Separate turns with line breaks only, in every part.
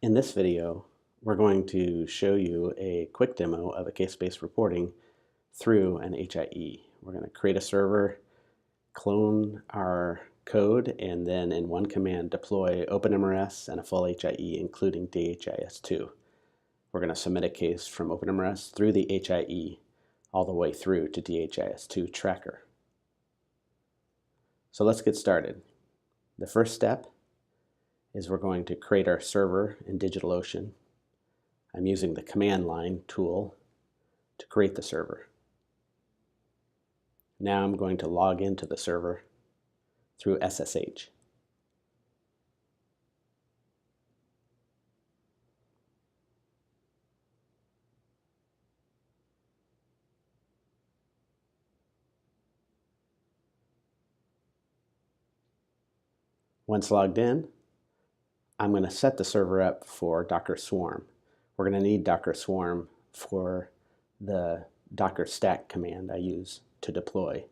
In this video, we're going to show you a quick demo of a case-based reporting through an HIE. We're going to create a server, clone our code, and then in one command deploy OpenMRS and a full HIE, including DHIS2. We're going to submit a case from OpenMRS through the HIE all the way through to DHIS2 Tracker. So let's get started. The first step is we're going to create our server in DigitalOcean. I'm using the command line tool to create the server. Now I'm going to log into the server through SSH. Once logged in, I'm going to set the server up for Docker Swarm. We're going to need Docker Swarm for the Docker stack command I use to deploy.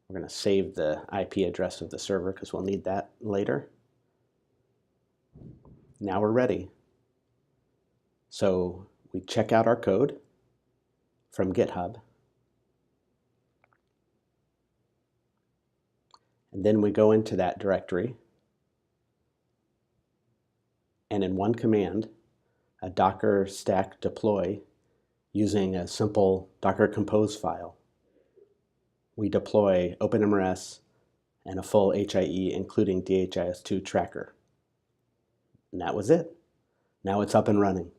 We're going to save the IP address of the server because we'll need that later. Now we're ready. So we check out our code from GitHub. And then we go into that directory. And in one command, a Docker stack deploy using a simple Docker compose file, we deploy OpenMRS and a full HIE, including DHIS2 Tracker. And that was it. Now it's up and running.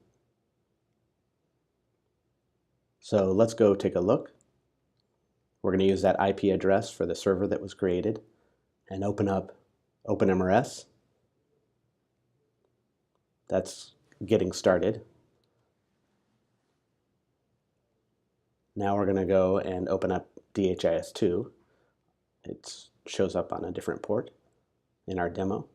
So let's go take a look. We're going to use that IP address for the server that was created and open up OpenMRS. That's getting started. Now we're going to go and open up DHIS2. It shows up on a different port in our demo.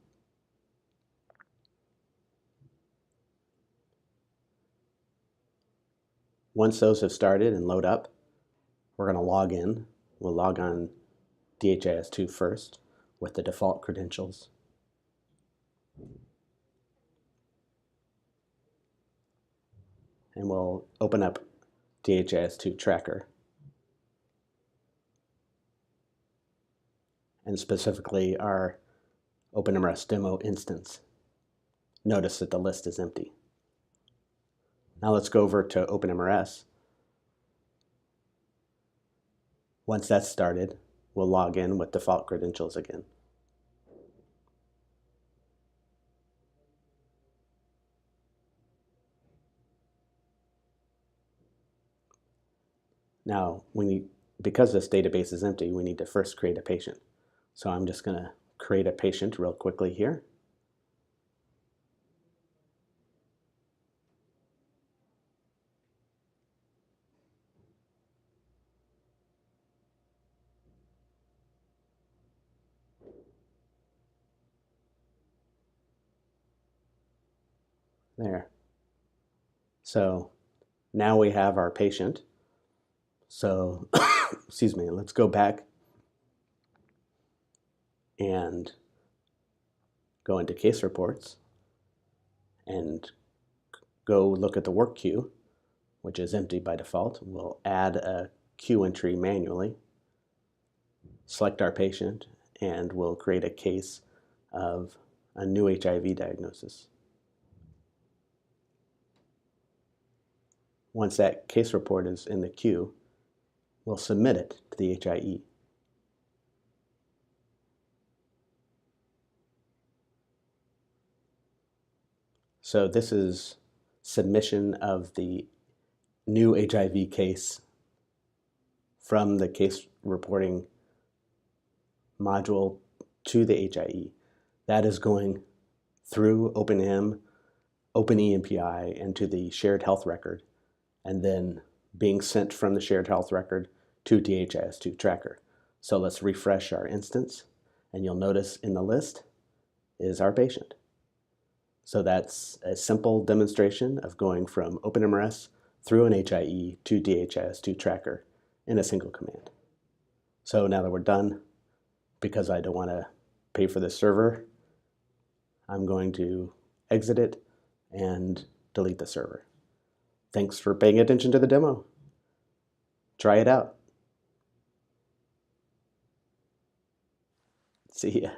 Once those have started and load up, we're going to log in. We'll log on DHIS2 first with the default credentials. And we'll open up DHIS2 Tracker. And specifically our OpenMRS demo instance. Notice that the list is empty. Now let's go over to OpenMRS. Once that's started, we'll log in with default credentials again. Now, because this database is empty, we need to first create a patient. So I'm just going to create a patient real quickly here. There. So now we have our patient. So, excuse me, let's go back and go into case reports and go look at the work queue, which is empty by default. We'll add a queue entry manually, select our patient, and we'll create a case of a new HIV diagnosis. Once that case report is in the queue, we'll submit it to the HIE. So this is submission of the new HIV case from the case reporting module to the HIE. That is going through OpenHIE, OpenEMPI, and to the shared health record, and then being sent from the shared health record to DHIS2 Tracker. So let's refresh our instance, and you'll notice in the list is our patient. So that's a simple demonstration of going from OpenMRS through an HIE to DHIS2 Tracker in a single command. So now that we're done, because I don't want to pay for this server, I'm going to exit it, and delete the server. Thanks for paying attention to the demo. Try it out. See ya.